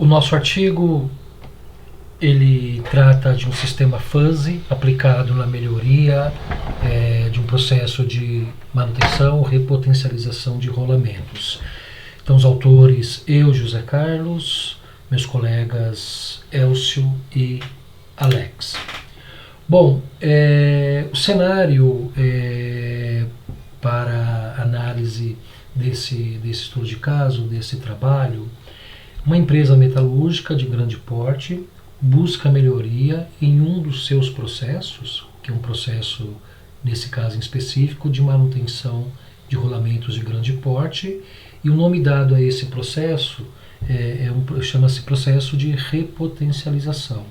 O nosso artigo ele trata de um sistema fuzzy aplicado na melhoria de um processo de manutenção, repotencialização de rolamentos. Então os autores, eu, José Carlos, meus colegas Elcio e Alex. Bom, o cenário para análise desse estudo de caso, desse trabalho, uma empresa metalúrgica de grande porte busca melhoria em um dos seus processos, que é um processo, nesse caso em específico, de manutenção de rolamentos de grande porte, e o nome dado a esse processo chama-se processo de repotencialização.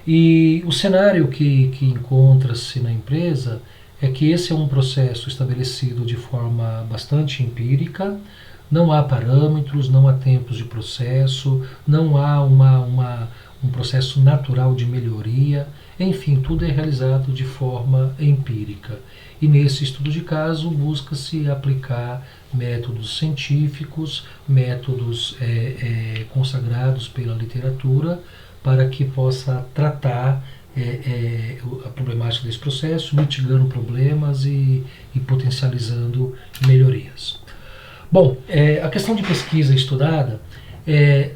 E o cenário que encontra-se na empresa é que esse é um processo estabelecido de forma bastante empírica, não há parâmetros, não há tempos de processo, não há um processo natural de melhoria, enfim, tudo é realizado de forma empírica. E nesse estudo de caso busca-se aplicar métodos científicos, métodos consagrados pela literatura, para que possa tratar a problemática desse processo, mitigando problemas e potencializando melhorias. Bom, a questão de pesquisa estudada,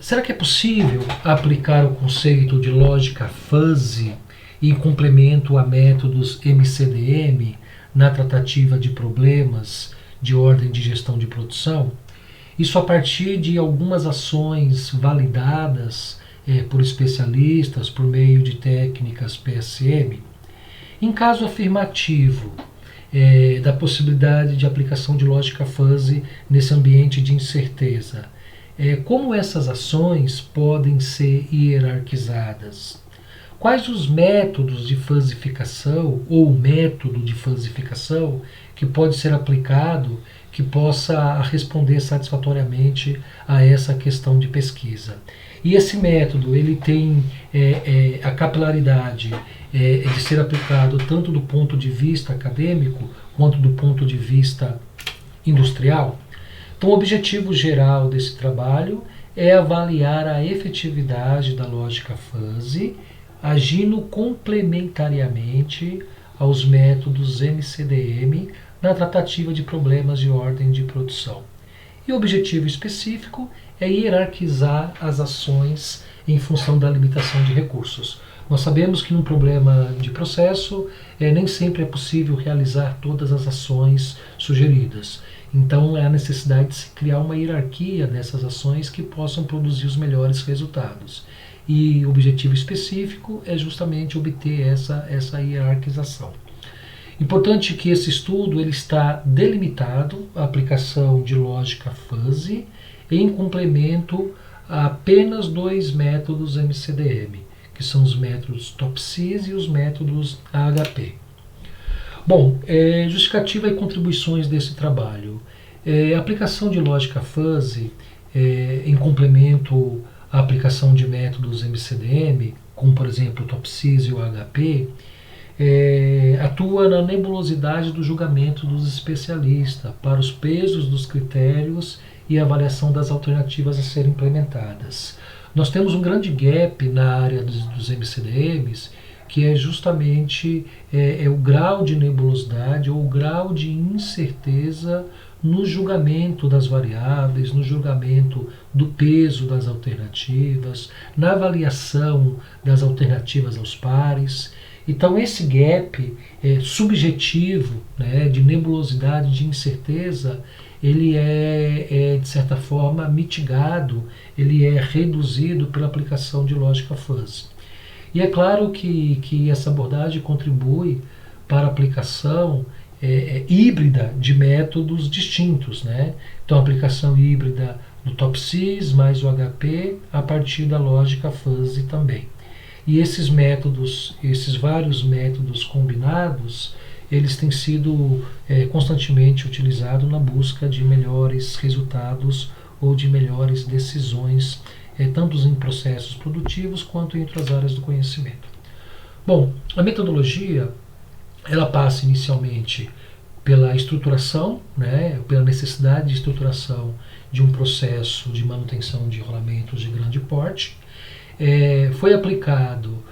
será que é possível aplicar o conceito de lógica fuzzy em complemento a métodos MCDM na tratativa de problemas de ordem de gestão de produção? Isso a partir de algumas ações validadas por especialistas por meio de técnicas PSM? Em caso afirmativo, da possibilidade de aplicação de lógica fuzzy nesse ambiente de incerteza, como essas ações podem ser hierarquizadas? Quais os métodos de fuzzificação ou método de fuzzificação que pode ser aplicado que possa responder satisfatoriamente a essa questão de pesquisa? E esse método ele tem a capilaridade de ser aplicado tanto do ponto de vista acadêmico quanto do ponto de vista industrial. Então o objetivo geral desse trabalho é avaliar a efetividade da lógica fuzzy, agindo complementariamente aos métodos MCDM na tratativa de problemas de ordem de produção. E o objetivo específico é hierarquizar as ações em função da limitação de recursos. Nós sabemos que num problema de processo nem sempre é possível realizar todas as ações sugeridas. Então há necessidade de se criar uma hierarquia dessas ações que possam produzir os melhores resultados. E o objetivo específico é justamente obter essa hierarquização. Importante que esse estudo ele está delimitado à aplicação de lógica fuzzy em complemento a apenas dois métodos MCDM, que são os métodos TOPSIS e os métodos AHP. Bom, justificativa e contribuições desse trabalho. A aplicação de lógica fuzzy em complemento à aplicação de métodos MCDM, como por exemplo o TOPSIS e o AHP, atua na nebulosidade do julgamento dos especialistas para os pesos dos critérios e avaliação das alternativas a serem implementadas. Nós temos um grande gap na área dos MCDMs, que é justamente o grau de nebulosidade ou o grau de incerteza no julgamento das variáveis, no julgamento do peso das alternativas, na avaliação das alternativas aos pares. Então esse gap subjetivo, de nebulosidade, de incerteza, ele é de certa forma mitigado, ele é reduzido pela aplicação de lógica fuzzy. E é claro que essa abordagem contribui para a aplicação híbrida de métodos distintos, Então a aplicação híbrida do TOPSIS mais o HP a partir da lógica fuzzy também. E esses métodos, esses vários métodos combinados, eles têm sido constantemente utilizados na busca de melhores resultados ou de melhores decisões, tanto em processos produtivos quanto em outras áreas do conhecimento. Bom, a metodologia ela passa inicialmente pela estruturação, né, pela necessidade de estruturação de um processo de manutenção de rolamentos de grande porte. Foi aplicado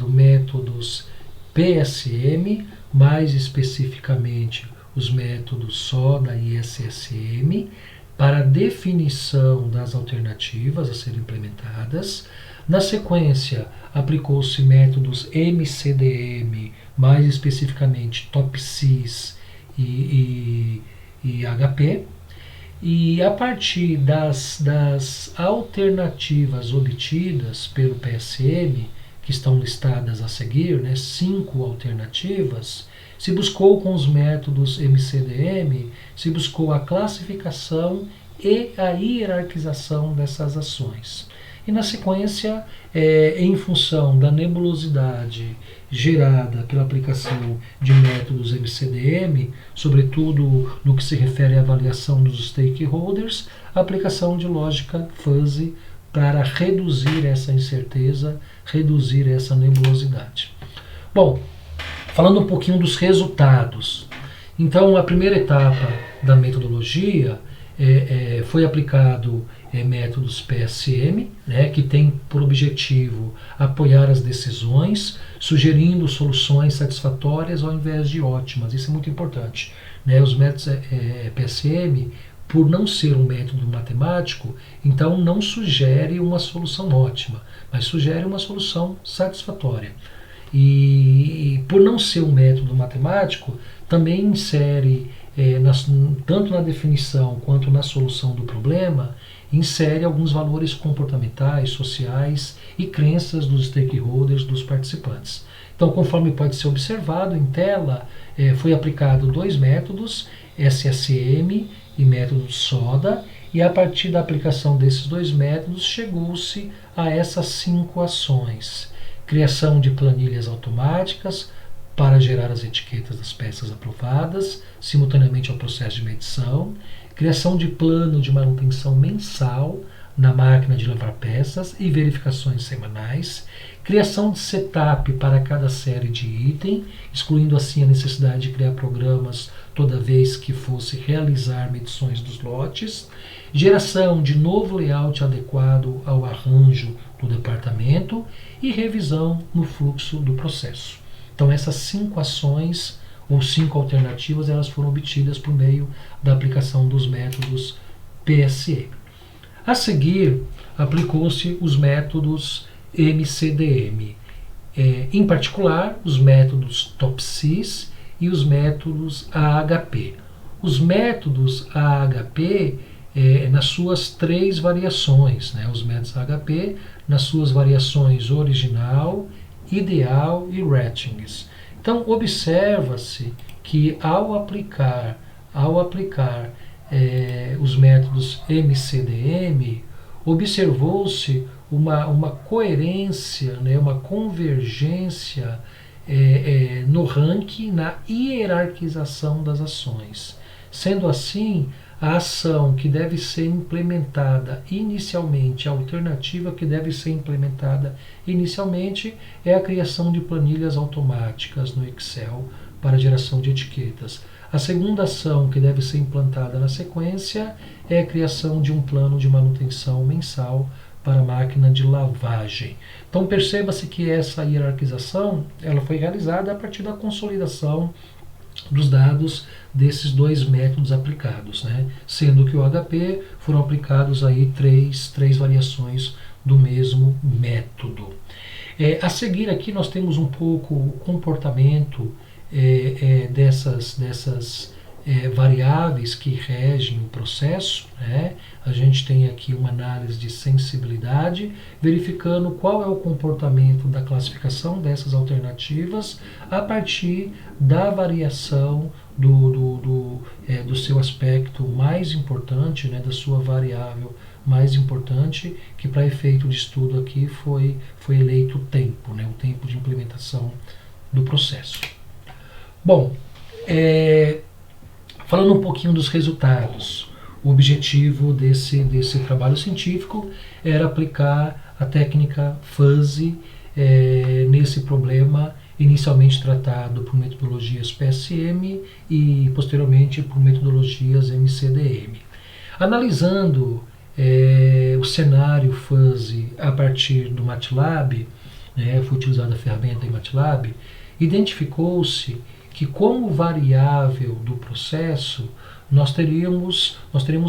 métodos PSM, mais especificamente os métodos SODA e SSM, para definição das alternativas a serem implementadas. Na sequência, aplicou-se métodos MCDM, mais especificamente TOPSIS e HP. E a partir das alternativas obtidas pelo PSM, que estão listadas a seguir, né, 5 alternativas, se buscou com os métodos MCDM, se buscou a classificação e a hierarquização dessas ações. E na sequência, em função da nebulosidade gerada pela aplicação de métodos MCDM, sobretudo no que se refere à avaliação dos stakeholders, a aplicação de lógica fuzzy para reduzir essa incerteza, reduzir essa nebulosidade. Bom, falando um pouquinho dos resultados. Então, a primeira etapa da metodologia foi aplicado métodos PSM, né, que tem por objetivo apoiar as decisões, sugerindo soluções satisfatórias ao invés de ótimas. Isso é muito importante, né? Os métodos PSM, por não ser um método matemático, então não sugere uma solução ótima, mas sugere uma solução satisfatória. E por não ser um método matemático, também insere, tanto na definição quanto na solução do problema, insere alguns valores comportamentais, sociais e crenças dos stakeholders, dos participantes. Então, conforme pode ser observado em tela, foi aplicado 2 métodos, SSM e método SODA, e a partir da aplicação desses 2 métodos chegou-se a essas 5 ações. Criação de planilhas automáticas para gerar as etiquetas das peças aprovadas, simultaneamente ao processo de medição, criação de plano de manutenção mensal na máquina de lavar peças e verificações semanais, criação de setup para cada série de item, excluindo assim a necessidade de criar programas toda vez que fosse realizar medições dos lotes, geração de novo layout adequado ao arranjo do departamento e revisão no fluxo do processo. Então essas 5 ações ou 5 alternativas, elas foram obtidas por meio da aplicação dos métodos PSM. A seguir, aplicou-se os métodos MCDM, em particular os métodos TOPSIS e os métodos AHP. Os métodos AHP nas suas 3 variações, né? Os métodos AHP nas suas variações original, ideal e ratings. Então, observa-se que ao aplicar os métodos MCDM, observou-se uma coerência, né, uma convergência no ranking, na hierarquização das ações. Sendo assim, a ação que deve ser implementada inicialmente, a alternativa que deve ser implementada inicialmente é a criação de planilhas automáticas no Excel para geração de etiquetas. A segunda ação que deve ser implantada na sequência é a criação de um plano de manutenção mensal para a máquina de lavagem. Então perceba-se que essa hierarquização ela foi realizada a partir da consolidação dos dados desses 2 métodos aplicados, né? Sendo que o HP foram aplicados aí três variações do mesmo método. A seguir aqui nós temos um pouco o comportamento dessas variáveis que regem o processo, né? A gente tem aqui uma análise de sensibilidade, verificando qual é o comportamento da classificação dessas alternativas a partir da variação do seu aspecto mais importante, né? Da sua variável mais importante, que para efeito de estudo aqui foi eleito o tempo, né? O tempo de implementação do processo. Bom, falando um pouquinho dos resultados, o objetivo desse trabalho científico era aplicar a técnica fuzzy nesse problema inicialmente tratado por metodologias PSM e posteriormente por metodologias MCDM. Analisando o cenário fuzzy a partir do MATLAB, foi utilizada a ferramenta em MATLAB, identificou-se que como variável do processo nós teríamos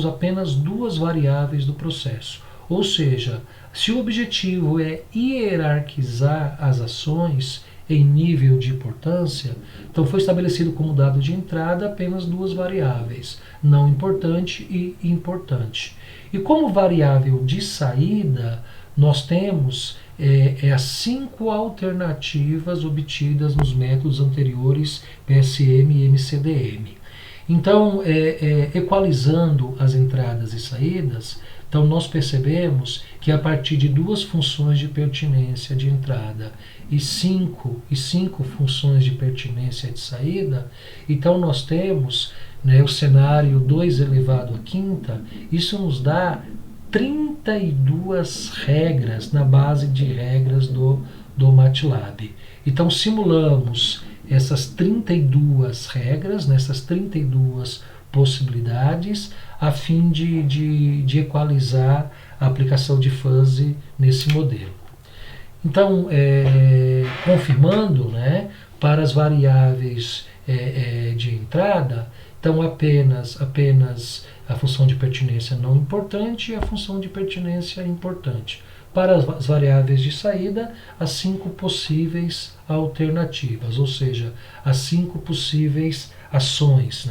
apenas duas variáveis do processo. Ou seja, se o objetivo é hierarquizar as ações em nível de importância, então foi estabelecido como dado de entrada apenas duas variáveis, não importante e importante. E como variável de saída, nós temos as 5 alternativas obtidas nos métodos anteriores PSM e MCDM. Então, equalizando as entradas e saídas, então nós percebemos que a partir de duas funções de pertinência de entrada e cinco funções de pertinência de saída, então nós temos o cenário 2 elevado à quinta, isso nos dá 32 regras na base de regras do MATLAB. Então simulamos essas 32 regras, nessas 32 possibilidades, a fim de equalizar a aplicação de fuzzy nesse modelo. Então, confirmando, para as variáveis de entrada, então apenas a função de pertinência não importante e a função de pertinência importante. Para as variáveis de saída, as 5 possíveis alternativas, ou seja, as 5 possíveis ações.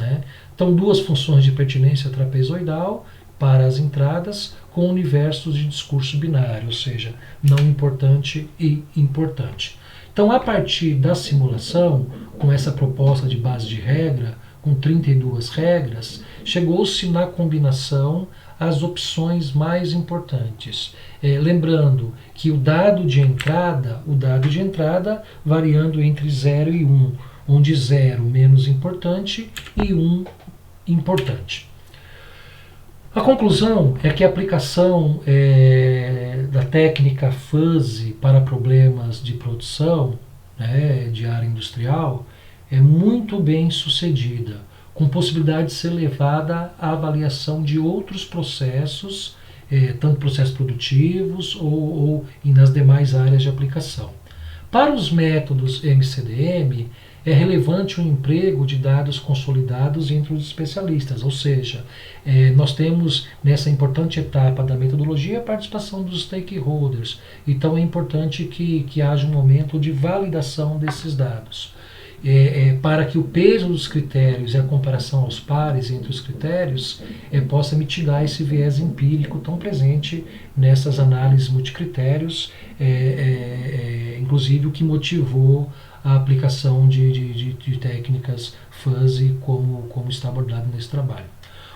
Então, duas funções de pertinência trapezoidal para as entradas com universos de discurso binário, ou seja, não importante e importante. Então, a partir da simulação, com essa proposta de base de regra, com 32 regras, chegou-se na combinação as opções mais importantes. Lembrando que o dado de entrada variando entre 0 e 1, onde 0 menos importante e 1 importante. A conclusão é que a aplicação da técnica fuzzy para problemas de produção de área industrial é muito bem sucedida, com possibilidade de ser levada à avaliação de outros processos, tanto processos produtivos ou nas demais áreas de aplicação. Para os métodos MCDM, é relevante o emprego de dados consolidados entre os especialistas, ou seja, nós temos nessa importante etapa da metodologia a participação dos stakeholders, então é importante que haja um momento de validação desses dados. Para que o peso dos critérios e a comparação aos pares entre os critérios possa mitigar esse viés empírico tão presente nessas análises multicritérios, inclusive o que motivou a aplicação de técnicas fuzzy como está abordado nesse trabalho.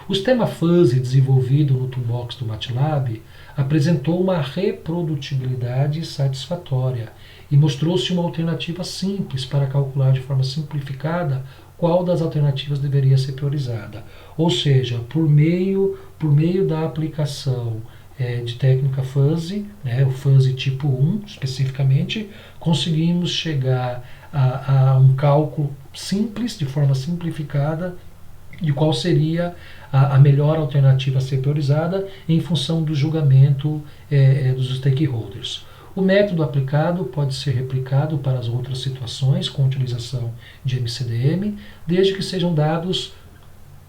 O sistema fuzzy desenvolvido no toolbox do MATLAB apresentou uma reprodutibilidade satisfatória e mostrou-se uma alternativa simples para calcular de forma simplificada qual das alternativas deveria ser priorizada. Ou seja, por meio da aplicação de técnica fuzzy, o fuzzy tipo 1 especificamente, conseguimos chegar a um cálculo simples, de forma simplificada, de qual seria a melhor alternativa a ser priorizada em função do julgamento dos stakeholders. O método aplicado pode ser replicado para as outras situações com utilização de MCDM, desde que sejam dados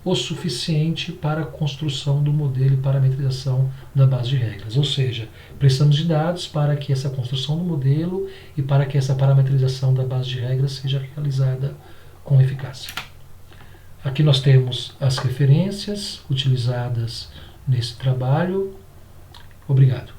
o suficiente para a construção do modelo e parametrização da base de regras. Ou seja, precisamos de dados para que essa construção do modelo e para que essa parametrização da base de regras seja realizada com eficácia. Aqui nós temos as referências utilizadas nesse trabalho. Obrigado.